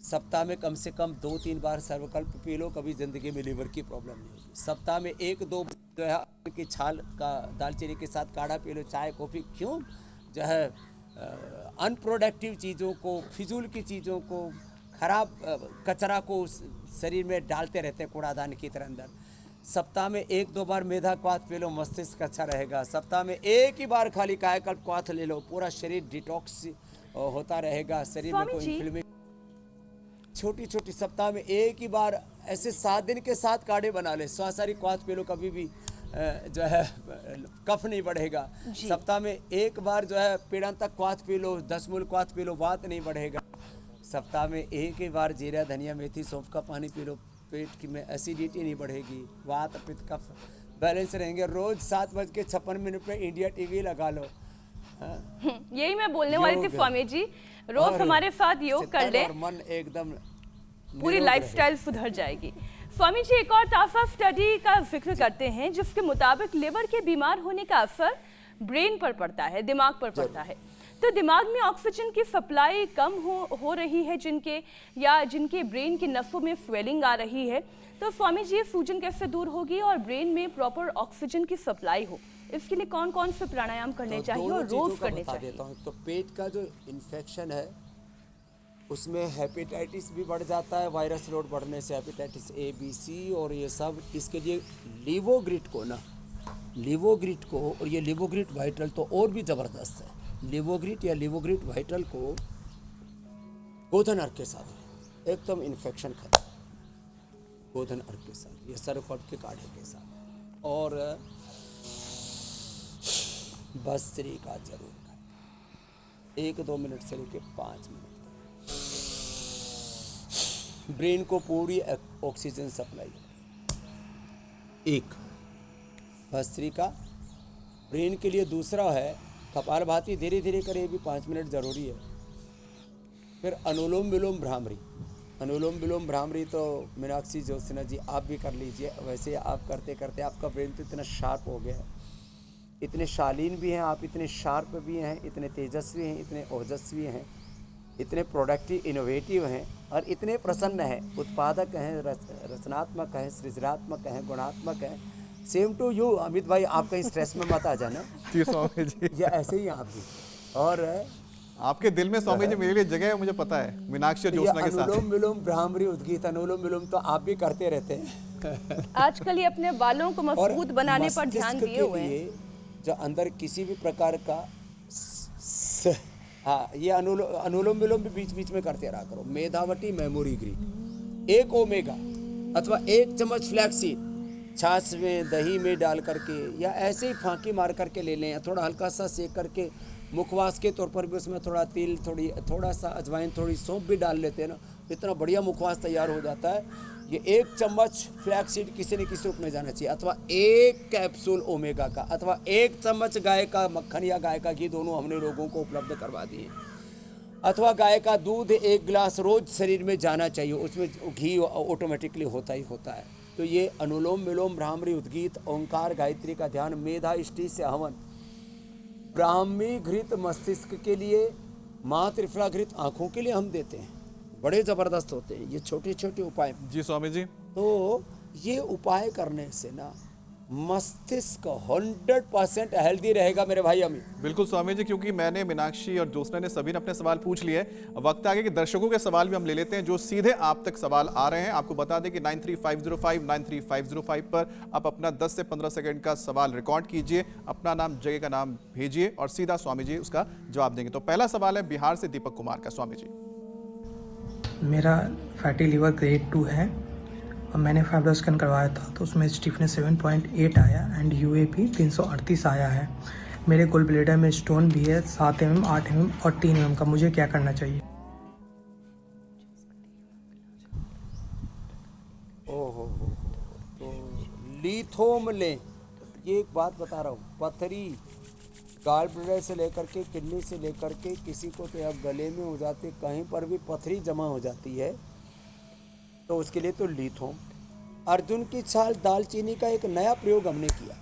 सप्ताह में कम से कम 2-3 बार सर्वकल्प पी लो, कभी जिंदगी में लीवर की प्रॉब्लम नहीं होगी। सप्ताह में 1-2 जो है की छाल का दालचीनी के साथ काढ़ा पी लो, चाय कॉफ़ी। क्यों जो है अनप्रोडक्टिव चीज़ों को, फिजूल की चीज़ों को, खराब कचरा को शरीर में डालते रहते हैं कूड़ादान की तरह अंदर। सप्ताह में 1-2 बार मेधा क्वाथ पी लो, मस्तिष्क अच्छा रहेगा। सप्ताह में 1 ही बार खाली कायाकल्प क्वाथ ले लो, पूरा शरीर डिटॉक्स होता रहेगा, शरीर में कोई इन्फ्लेमेशन। छोटी छोटी सप्ताह में 1 ही बार ऐसे 7 दिन के 7 काढ़े बना ले, स्वासारी क्वाथ पी लो, कभी भी जो है कफ नहीं बढ़ेगा। सप्ताह में 1 बार जो है पीड़ांतक क्वाथ पी लो, 10 मूल क्वाथ पी लो, वात नहीं बढ़ेगा। सप्ताह में 1 ही बार जीरा धनिया मेथी सौंफ का पानी पी लो, पेट की में एसिडिटी नहीं बढ़ेगी, वात पित्त कफ बैलेंस रहेंगे। रोज 7:56 पे इंडिया टीवी लगा लो। यही मैं बोलने वाली थी स्वामी जी, रोज हमारे साथ योग कर ले, मन एकदम पूरी लाइफस्टाइल सुधर जाएगी। स्वामी जी एक और ताज़ा स्टडी का जिक्र करते हैं जिसके मुताबिक लिवर के बीमार होने का असर ब्रेन पर पड़ता है, दिमाग पर पड़ता है। तो दिमाग में ऑक्सीजन की सप्लाई कम हो रही है जिनके ब्रेन की नसों में स्वेलिंग आ रही है, तो स्वामी जी ये सूजन कैसे दूर होगी और ब्रेन में प्रॉपर ऑक्सीजन की सप्लाई हो, इसके लिए कौन कौन से प्राणायाम करने चाहिए और रोज करने चाहिए? तो पेट का जो इन्फेक्शन है उसमें हेपेटाइटिस भी बढ़ जाता है, वायरस लोड बढ़ने से हेपेटाइटिस A, B, C और ये सब। इसके लिए लिवोग्रिट को और ये लिवोग्रिट वाइटल तो और भी ज़बरदस्त है। लिवोग्रिट या लिवोग्रिट वाइटल को गोधन अर्क के साथ एकदम इन्फेक्शन खत्म, गोधन अर्क के साथ, ये सर्वकल्प के काढ़े के साथ। और भस्त्रिका जरूर खाएं, 1-2 मिनट से लेकर 5 मिनट। ब्रेन को पूरी ऑक्सीजन सप्लाई, एक भस्त्रिका ब्रेन के लिए, दूसरा है कपालभाति, धीरे धीरे करें, ये भी 5 मिनट ज़रूरी है। फिर अनुलोम विलोम भ्रामरी, अनुलोम विलोम भ्रामरी तो मीनाक्षी ज्योत्सना जी आप भी कर लीजिए। वैसे आप करते करते आपका ब्रेन तो इतना शार्प हो गया है, इतने शालीन भी हैं आप, इतने शार्प भी हैं, इतने तेजस्वी हैं, इतने ओजस्वी हैं, इतने प्रोडक्टिव इनोवेटिव हैं और इतने प्रसन्न हैं, उत्पादक हैं, रचनात्मक हैं, सृजनात्मक हैं, गुणात्मक हैं। सेम टू यू अमित भाई, आप कहीं स्ट्रेस में मत आ जाना जी स्वामी जी, या ऐसे ही आप भी। और आपके दिल में स्वामी जी मेरे लिए जगह है, मुझे पता है, मीनाक्षी और ज्योत्सना के साथ। अनुलोम विलोम भ्रामरी उद्गीत, अनुलोम विलोम तो आप भी करते रहते हैं। आजकल ये अपने बालों को मजबूत बनाने पर ध्यान दिए हुए हैं। जो अंदर किसी भी प्रकार का हाँ, ये अनुलोम विलोम भी बीच बीच में करते रहा करो। मेधावटी मेमोरी ग्रीन, 1 ओमेगा अथवा 1 चम्मच फ्लैक्सीड छाछ में दही में डाल करके या ऐसे ही फांकी मार करके ले लें, या थोड़ा हल्का सा सेक करके मुखवास के तौर पर भी उसमें थोड़ा तिल, थोड़ा सा अजवाइन, थोड़ी सौंफ भी डाल लेते हैं ना, इतना बढ़िया मुखवास तैयार हो जाता है। ये 1 चम्मच फ्लैक्सीड किसी न किसी रूप में जाना चाहिए, अथवा 1 कैप्सूल ओमेगा का, अथवा 1 चम्मच गाय का मक्खन या गाय का घी, दोनों हमने लोगों को उपलब्ध करवा दिए, अथवा गाय का दूध 1 गिलास रोज शरीर में जाना चाहिए, उसमें घी ऑटोमेटिकली होता ही होता है। तो ये अनुलोम विलोम, भ्रामरी, उद्गीत, ओंकार, गायत्री का ध्यान, मेधा इष्टि से हवन, ब्राह्मी घृत मस्तिष्क के लिए, माँ त्रिफला घृत आँखों के लिए हम देते हैं, बड़े ज़बरदस्त होते हैं ये छोटे छोटे उपाय। जी स्वामी जी। तो ये उपाय करने से ना मस्तिष्क 100% हेल्दी रहेगा मेरे भाई अमित। बिल्कुल स्वामी जी, क्योंकि मैंने, मीनाक्षी और ज्योत्सना ने सभी ने अपने सवाल पूछ लिए। वक्त आ गया कि दर्शकों के सवाल भी हम ले लेते हैं जो सीधे आप तक सवाल आ रहे हैं। आपको बता दें कि 9350593505 पर आप अपना 10 से 15 सेकंड का सवाल रिकॉर्ड कीजिए, अपना नाम, जगह का नाम भेजिए और सीधा स्वामी जी उसका जवाब देंगे। तो पहला सवाल है बिहार से दीपक कुमार का। स्वामी जी। मेरा फैटी लीवर ग्रेड 2 है और मैंने फाइब्रो स्कैन करवाया था तो उसमें स्टिफनेस 7.8 आया एंड यूएपी 338 आया है। मेरे गोल ब्लेडर में स्टोन भी है 7 mm, 8 mm और 3 mm का। मुझे क्या करना चाहिए? ओहो, तो लीथोम लें। ये एक बात बता रहा हूँ, पथरी गाल ब्लैडर से लेकर के किडनी से लेकर के किसी को तो अब गले में हो जाती, कहीं पर भी पथरी जमा हो जाती है तो उसके लिए तो लीथोम। अर्जुन की छाल, दालचीनी का एक नया प्रयोग हमने किया।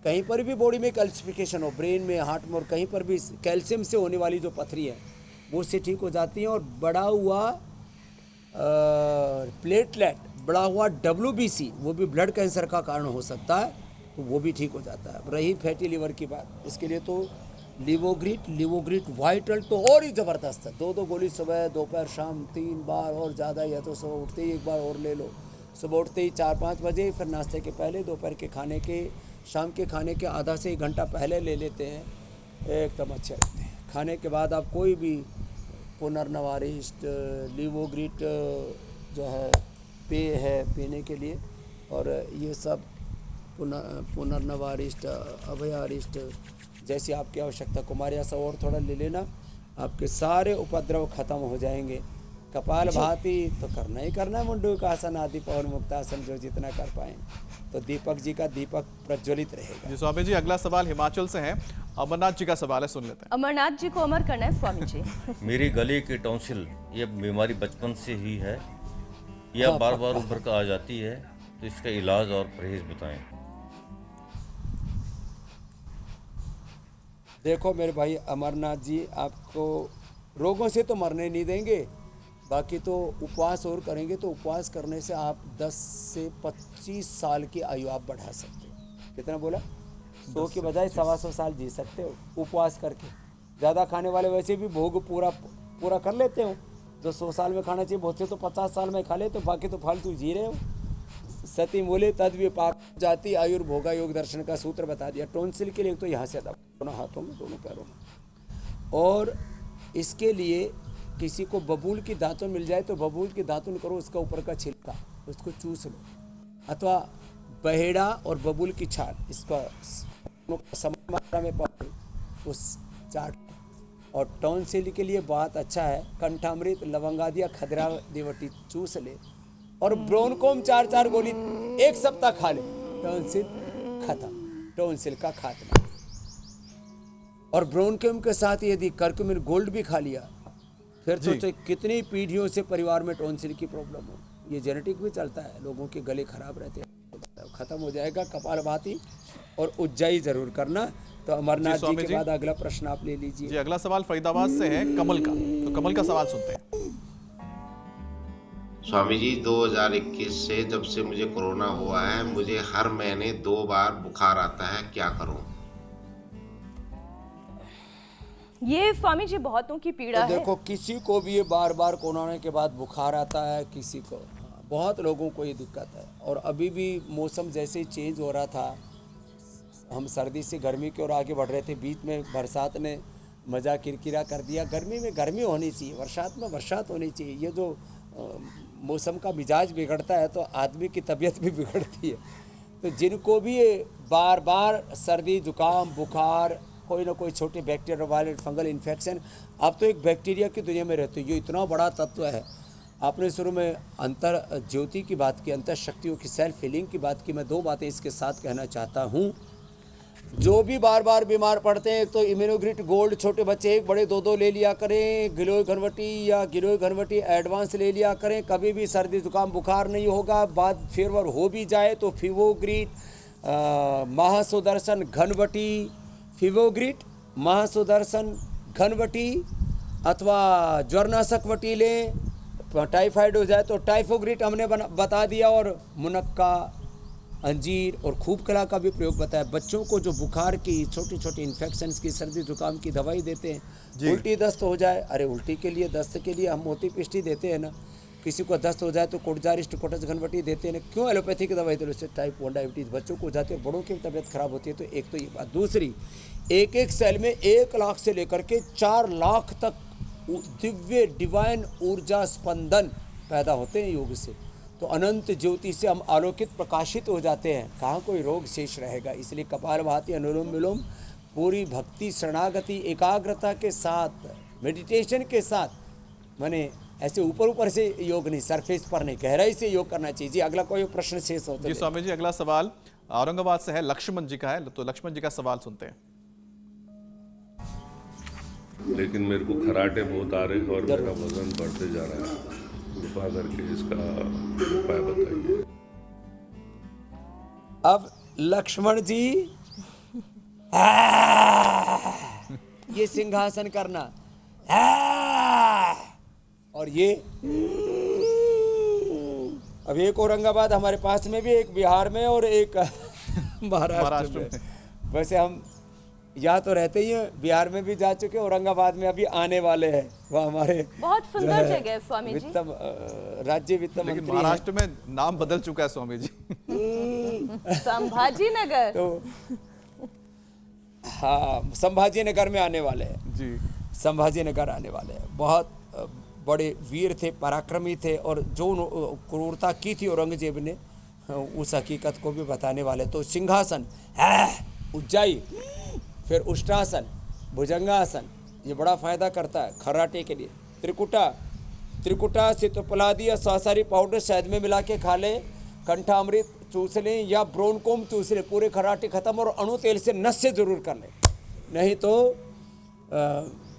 कहीं पर भी बॉडी में कैल्सिफिकेशन हो, ब्रेन में, हार्ट में, और कहीं पर भी कैल्शियम से होने वाली जो पथरी है वो उससे ठीक हो जाती है। और बढ़ा हुआ प्लेटलेट, बढ़ा हुआ WBC, वो भी ब्लड कैंसर का कारण हो सकता है, तो वो भी ठीक हो जाता है। रही फैटी लीवर की बात, इसके लिए तो लिवोग्रिट वाइटल तो और ही ज़बरदस्त है। 2 गोली सुबह, दोपहर, शाम 3 बार, और ज़्यादा या तो सुबह उठते ही 1 बार और ले लो। सुबह उठते ही 4-5 बजे, फिर नाश्ते के पहले, दोपहर के खाने के, शाम के खाने के आधा से 1 घंटा पहले ले लेते हैं, एकदम अच्छे रहते हैं। खाने के बाद आप कोई भी पुनर्नवारिष्ट, लिवोग्रिट जो है पेय है पीने के लिए, और ये सब पुनर्नवारिष्ट, अभयारिष्ट, जैसी आपकी आवश्यकता, कुमारिया सब और थोड़ा ले लेना, आपके सारे उपद्रव खत्म हो जाएंगे। कपाल भाती तो करना ही करना है, मुंडूकासन आदि पवन मुक्तासन जो जितना कर पाए, तो दीपक जी का दीपक प्रज्वलित रहेगा। जी स्वामी जी, अगला सवाल हिमाचल से है, अमरनाथ जी का सवाल है, सुन लेते हैं। अमरनाथ जी को अमर करना है स्वामी जी। मेरी गले की टॉन्सिल, ये बीमारी बचपन से ही है, यह बार बार उभर कर आ जाती है, तो इसका इलाज और परहेज बताएं। देखो मेरे भाई अमरनाथ जी, आपको रोगों से तो मरने नहीं देंगे, बाकी तो उपवास और करेंगे, तो उपवास करने से आप 10 से 25 साल की आयु आप बढ़ा सकते हो। कितना बोला? 100 की बजाय 125 साल जी सकते हो उपवास करके। ज़्यादा खाने वाले वैसे भी भोग पूरा कर लेते हो, जो 100 साल में खाना चाहिए बहुत से तो 50 साल में खा ले, तो बाकी तो फालतू जी रहे हो। सती बोले तद विपाक जाति आयुर्भोगा योग दर्शन का सूत्र बता दिया। टॉन्सिल के लिए तो यहाँ से दबाओ, दोनों हाथों में, दोनों पैरों में। और इसके लिए किसी को बबूल की दातुन मिल जाए तो बबूल की दातुन करो, उसका ऊपर का छिलका उसको चूस लो, अथवा बहेड़ा और बबूल की छाल, इसका समान मात्रा में पाओ, उस चाट। और टॉन्सिल के लिए बहुत अच्छा है, कंठामृत, लवंगादिया, खदरा देवटी चूस ले, और ब्रोनकोम 4 गोली 1 सप्ताह खा ले, टॉन्सिल खत्म, टॉन्सिल का खात्मा। और ब्रोनकोम के साथ यदि कर्क्यूमिन गोल्ड भी खा लिया, फिर तो कितनी पीढ़ियों से परिवार में टॉन्सिल की प्रॉब्लम हो, ये जेनेटिक भी चलता है, लोगों के गले खराब रहते हैं, खत्म हो जाएगा। कपालभाति और उज्जाई जरूर करना। तो अमरनाथ जी के बाद अगला प्रश्न आप ले लीजिए। जी, अगला सवाल फरीदाबाद से है, कमल का। तो कमल का सवाल सुनते हैं। स्वामी जी, 2021 से जब से मुझे कोरोना हुआ है, मुझे हर महीने 2 बार बुखार आता है, क्या करूं? ये स्वामी जी बहुतों की पीड़ा तो है। देखो, किसी को भी ये बार कोरोना के बाद बुखार आता है, किसी को, बहुत लोगों को ये दिक्कत है। और अभी भी मौसम जैसे ही चेंज हो रहा था, हम सर्दी से गर्मी की ओर आगे बढ़ रहे थे, बीच में बरसात ने मज़ा किरकिरा कर दिया। गर्मी में गर्मी होनी चाहिए, बरसात में बरसात होनी चाहिए। ये जो मौसम का मिजाज बिगड़ता है तो आदमी की तबीयत भी बिगड़ती है। तो जिनको भी बार बार सर्दी जुकाम बुखार कोई ना कोई छोटे बैक्टीरिया वायरल फंगल इन्फेक्शन, अब तो एक बैक्टीरिया की दुनिया में रहते हो, ये इतना बड़ा तत्व है। आपने शुरू में अंतर ज्योति की बात की, अंतर शक्तियों की सेल्फ हीलिंग की बात की। मैं दो बातें इसके साथ कहना चाहता हूँ। जो भी बार बार बीमार पड़ते हैं, एक तो इम्यूनोग्रिट गोल्ड छोटे बच्चे एक बड़े दो ले लिया करें, गिलोय घनवटी या गिलोय घनवटी एडवांस ले लिया करें। कभी भी सर्दी जुकाम बुखार नहीं होगा, बाद फीवर हो भी जाए तो फिवोग्रिट महासुदर्शन घनवटी, फिवोग्रिट महासुदर्शन घनवटी अथवा ज्वरनाशक वटी लें। टाइफाइड हो जाए तो टाइफोग्रिट हमने बता दिया, और मुनक्का अंजीर और खूब कला का भी प्रयोग बताया। बच्चों को जो बुखार की छोटी छोटी इन्फेक्शंस की सर्दी जुकाम की दवाई देते हैं, उल्टी दस्त हो जाए, अरे उल्टी के लिए दस्त के लिए हम मोती पिष्टी देते हैं ना, किसी को दस्त हो जाए तो कोटजारिस्ट कोटज घनवटी देते हैं ना, क्यों एलोपैथी की दवाई दे? उससे टाइप 1 डायबिटीज़ बच्चों को हो जाती है, बड़ों की तबीयत खराब होती है। तो एक तो ये बात। दूसरी, एक एक सेल में 1 लाख से लेकर के 4 लाख तक दिव्य डिवाइन ऊर्जा स्पंदन पैदा होते हैं योग से। तो अनंत ज्योति से हम आलोकित प्रकाशित हो जाते हैं, कहाँ कोई रोग शेष रहेगा। इसलिए कपालभाति अनुलोम विलोम पूरी भक्ति शरणागति एकाग्रता के साथ मेडिटेशन के साथ, माने ऐसे ऊपर ऊपर से योग नहीं, सरफेस पर नहीं, गहराई से योग करना चाहिए। जी अगला कोई प्रश्न शेष होता है? जी स्वामी जी, अगला सवाल औरंगाबाद से है, लक्ष्मण जी का है। तो लक्ष्मण जी का सवाल सुनते हैं। लेकिन मेरे को खराटे बहुत आ रहे हैं और मेरा वजन बढ़ते जा रहा है, कृपा करके इसका उपाय बताइए। अब लक्ष्मण जी ये सिंहासन करना, और ये अब एक औरंगाबाद हमारे पास में भी, एक बिहार में और एक महाराष्ट्र में। वैसे हम यहाँ तो रहते ही हैं, बिहार में भी जा चुके, औरंगाबाद में अभी आने वाले हैं। वह हमारे बहुत सुंदर जगह है स्वामी जी। राज्य वित्त मंत्री लेकिन महाराष्ट्र में नाम बदल चुका है स्वामी जी। संभाजी नगर। तो हाँ, संभाजी नगर में आने वाले हैं जी, संभाजी नगर आने वाले हैं। बहुत बड़े वीर थे, पराक्रमी थे, और जो क्रूरता की थी औरंगजेब ने, उस हकीकत को भी बताने वाले। तो सिंहासन है, उज्जाई, फिर उष्टासन, भुजंगासन, ये बड़ा फायदा करता है खर्राटे के लिए। त्रिकुटा से तो पिला दिया, सांसारी पाउडर शहद में मिला के खा लें, कंठामृत चूस लें या ब्रोनकोम चूस लें, पूरे खर्राटे खत्म। और अणु तेल से नस से जरूर कर लें, नहीं तो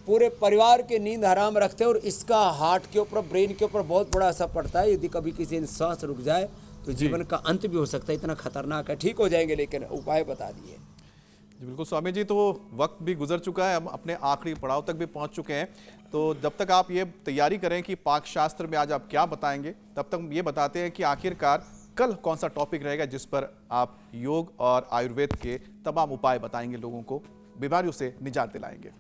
पूरे परिवार के नींद हराम रखते हैं। और इसका हार्ट के ऊपर, ब्रेन के ऊपर बहुत बड़ा असर पड़ता है। यदि कभी किसी ने सांस रुक जाए तो जीवन का अंत भी हो सकता है, इतना खतरनाक है। ठीक हो जाएंगे, लेकिन उपाय बता दिए। जी बिल्कुल स्वामी जी, तो वक्त भी गुजर चुका है, हम अपने आखिरी पड़ाव तक भी पहुंच चुके हैं। तो जब तक आप ये तैयारी करें कि पाक शास्त्र में आज आप क्या बताएंगे, तब तक ये बताते हैं कि आखिरकार कल कौन सा टॉपिक रहेगा जिस पर आप योग और आयुर्वेद के तमाम उपाय बताएंगे, लोगों को बीमारियों से निजात दिलाएंगे।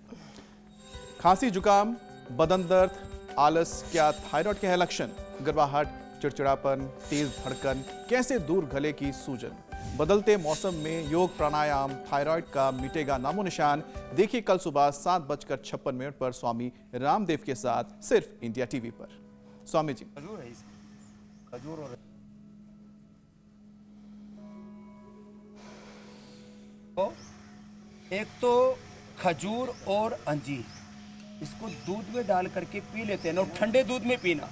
खांसी, जुकाम, बदन दर्द, आलस, क्या थायराइड के हैं लक्षण? गर्वाहट, चिड़चिड़ापन, तेज धड़कन, कैसे दूर गले की सूजन? बदलते मौसम में योग प्राणायाम, थायराइड का मिटेगा नामो निशान। देखिए कल सुबह 7:56 पर स्वामी रामदेव के साथ, सिर्फ इंडिया टीवी पर। स्वामी जी, एक तो खजूर और अंजीर, इसको दूध में डाल करके पी लेते हैं ना, और ठंडे दूध में पीना।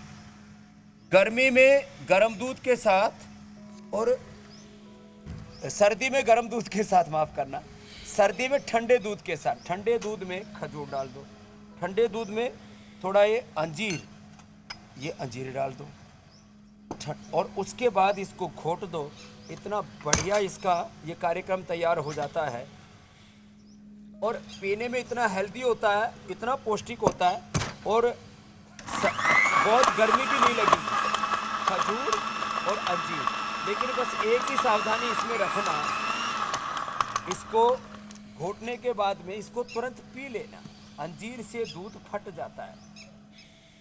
गर्मी में गर्म दूध के साथ, और सर्दी में गर्म दूध के साथ, माफ करना, सर्दी में ठंडे दूध के साथ। ठंडे दूध में खजूर डाल दो, ठंडे दूध में थोड़ा ये अंजीर डाल दो, और उसके बाद इसको घोट दो। इतना बढ़िया इसका ये कार्यक्रम तैयार हो जाता है, और पीने में इतना हेल्दी होता है, इतना पौष्टिक होता है, और बहुत गर्मी भी नहीं लगेगी। खजूर और अंजीर, लेकिन बस एक ही सावधानी इसमें रखना, इसको घोटने के बाद में इसको तुरंत पी लेना। अंजीर से दूध फट जाता है,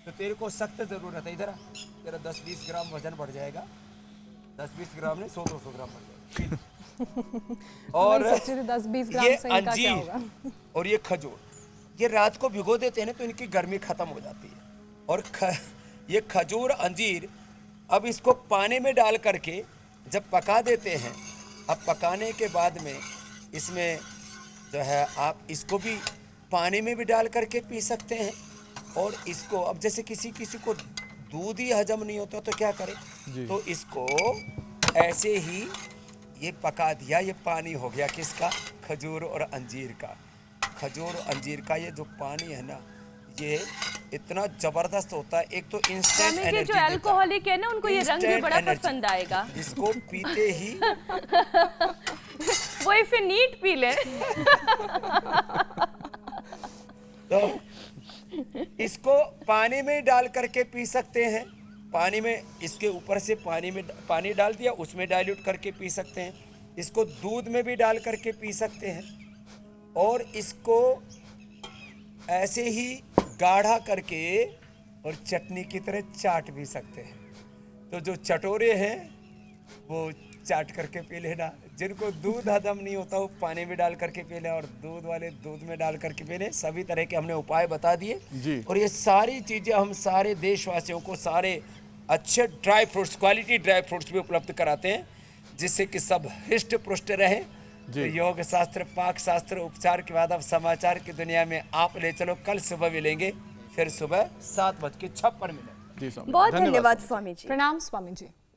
तो तेरे को सख्त ज़रूरत है, इधर तेरा 10-20 ग्राम वजन बढ़ जाएगा। 10-20 ग्राम नहीं, 100-200 ग्राम बढ़ जाएगा। और 10-20 ग्राम ये से इनका क्या अंजीर होगा? और ये खजूर, ये रात को भिगो देते हैं ना, तो इनकी गर्मी खत्म हो जाती है। और ये खजूर अंजीर, अब इसको पानी में डाल करके जब पका देते हैं, अब पकाने के बाद में इसमें जो है आप इसको भी पानी में भी डाल करके पी सकते हैं। और इसको अब जैसे किसी को दूध ही हजम नहीं होता तो क्या करें, तो इसको ऐसे ही ये पका दिया, ये पानी हो गया किसका, खजूर और अंजीर का। खजूर और अंजीर का ये जो पानी है ना, ये इतना जबरदस्त होता है। एक तो इंस्टेंट एनर्जी, जो अल्कोहलिक है ना उनको ये रंग भी बड़ा पसंद आएगा। इसको पीते ही वो इसे नीट पी ले। तो इसको पानी में डाल करके पी सकते हैं। पानी में इसके ऊपर से पानी डाल दिया, उसमें डाइल्यूट करके पी सकते हैं। इसको दूध में भी डाल करके पी सकते हैं और इसको ऐसे ही गाढ़ा करके और चटनी की तरह चाट भी सकते हैं। तो जो चटोरे हैं वो चाट करके पी लेना, जिनको दूध हजम नहीं होता वो पानी में डाल करके पी लें और दूध वाले दूध में डाल करके पी लें। सभी तरह के हमने उपाय बता दिए और ये सारी चीज़ें हम सारे देशवासियों को सारे अच्छे dry fruits, quality dry fruits भी उपलब्ध कराते हैं, जिससे कि सब हृष्ट पुष्ट रहे। तो योग शास्त्र, पाक शास्त्र, उपचार के बाद अब समाचार की दुनिया में आप ले चलो। कल सुबह मिलेंगे, फिर सुबह 7:56 मिलेंगे। बहुत धन्यवाद स्वामी जी। प्रणाम स्वामी जी।